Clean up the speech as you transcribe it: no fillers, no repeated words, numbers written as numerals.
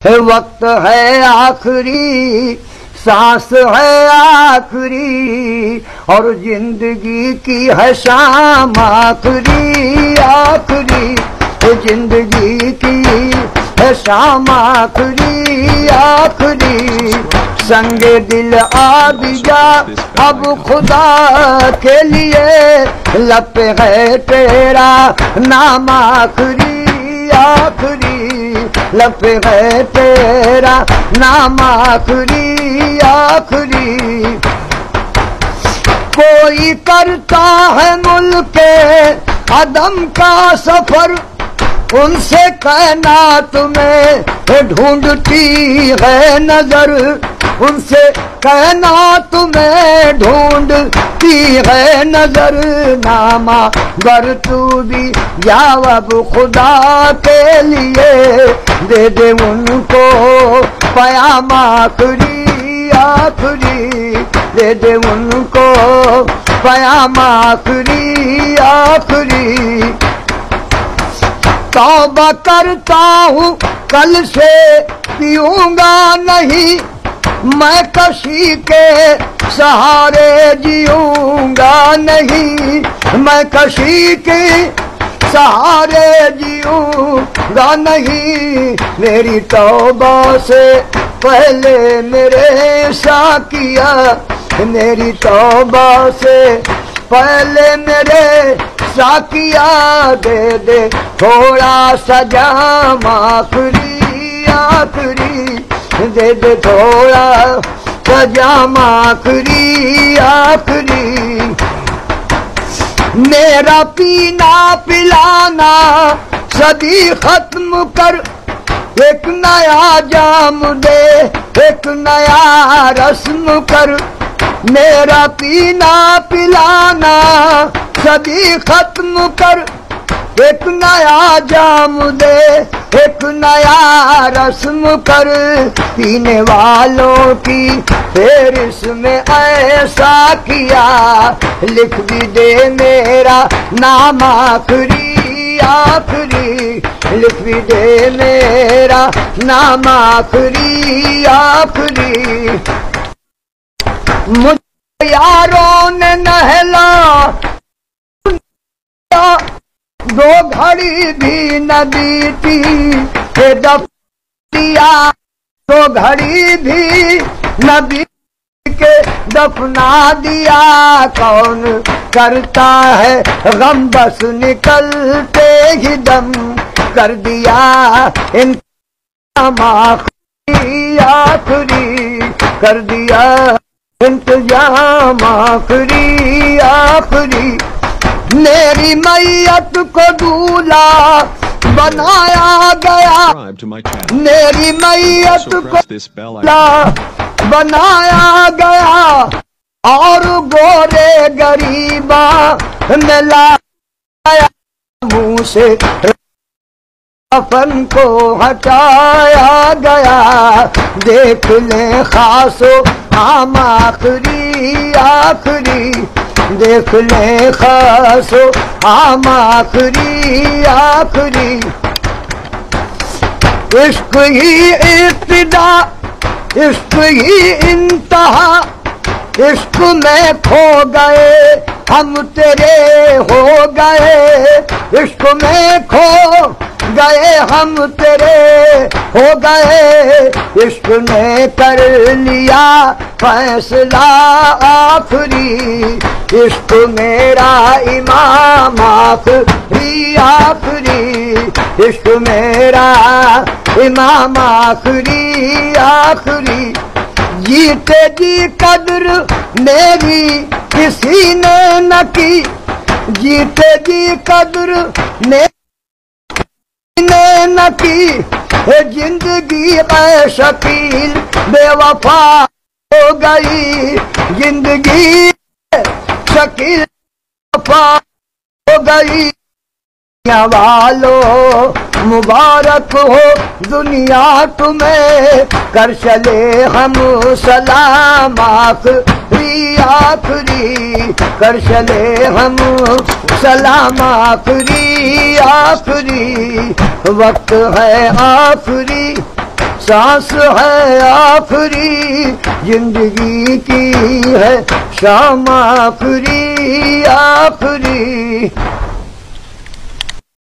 وقت ہے آخری، سانس ہے آخری، اور زندگی کی ہے شام آخری آخری، زندگی کی ہے شام آخری آخری، سنگ دل آ بھی جا اب خدا کے لیے، لب پہ ہے تیرا نام آخری آخری، لب پہ ہے تیرا نام آخری آخری، کوئی کرتا ہے ملک عدم کا سفر، ان سے کائنات میں ڈھونڈتی ہے نظر، ان سے کائنات میں ڈھونڈتی ہے نظر، نامہ گر تو بھی جواب خدا کے لیے، دے دے ان کو پیام آخری آخری، دے دے ان کو پیام آخری آخری، توبہ کرتا ہوں کل سے پیوں گا نہیں، میں کشی کے سہارے جیوں گا نہیں، میں کشی کے سہارے جیوں گا نہیں، میری توبہ سے پہلے میرے ساقیا، میری توبہ سے پہلے میرے ساقیا، دے دے تھوڑا سا جام آخری آخری، دے دے تھوڑا سا جام آخری آخری، میرا پینا پلانا صدی ختم کر، ایک نیا جام دے ایک نیا رسم کر، میرا پینا پلانا صدی ختم کر، ایک نیا جام دے ایک نیا رسم کر، پینے والوں کی فہرست میں ایسا کیا، لکھ بھی دے میرا نام آخری آخری، لکھ بھی دے میرا نام آخری آخری، مجھے یاروں نے نہلا دو گھڑی بھی نہ بیتی، دیا دو گھڑی بھی نہ بیتی کے دفنا دیا، کون کرتا ہے غم بس نکلتے ہی دم کر دیا، انتظام آخری آخری کر دیا، انتظام آخری آخری، میری میت کو دولہا بنایا گیا، میری میت کو دولہا بنایا گیا، اور گورے غریباں میں لایا، منہ سے کفن کو ہٹایا گیا، دیکھ لیں خاص و عام آخری آخری، دیکھ لیں خاص و عام آخری آخری، عشق ہی ابتدا عشق ہی انتہا، عشق میں کھو گئے ہم تیرے ہو گئے، عشق میں کھو گئے ہم تیرے ہو گئے، عشق نے کر لیا فیصلہ آخری، عشق میرا امام آخری آخری، عشق میرا امام آخری آخری، جیتے جی قدر میری کسی نے نہ کی، جیتے جی قدر نہ کی، زندگی اے شکیل بے وفا ہو گئی، زندگی شکیل بے وفا ہو گئی، دنیا والو مبارک ہو دنیا تمہیں، کر چلے ہم سلام آخری آخری، کر چلے ہم سلام آخری آخری، وقت ہے آخری سانس ہے آخری زندگی کی ہے شام آخری آخری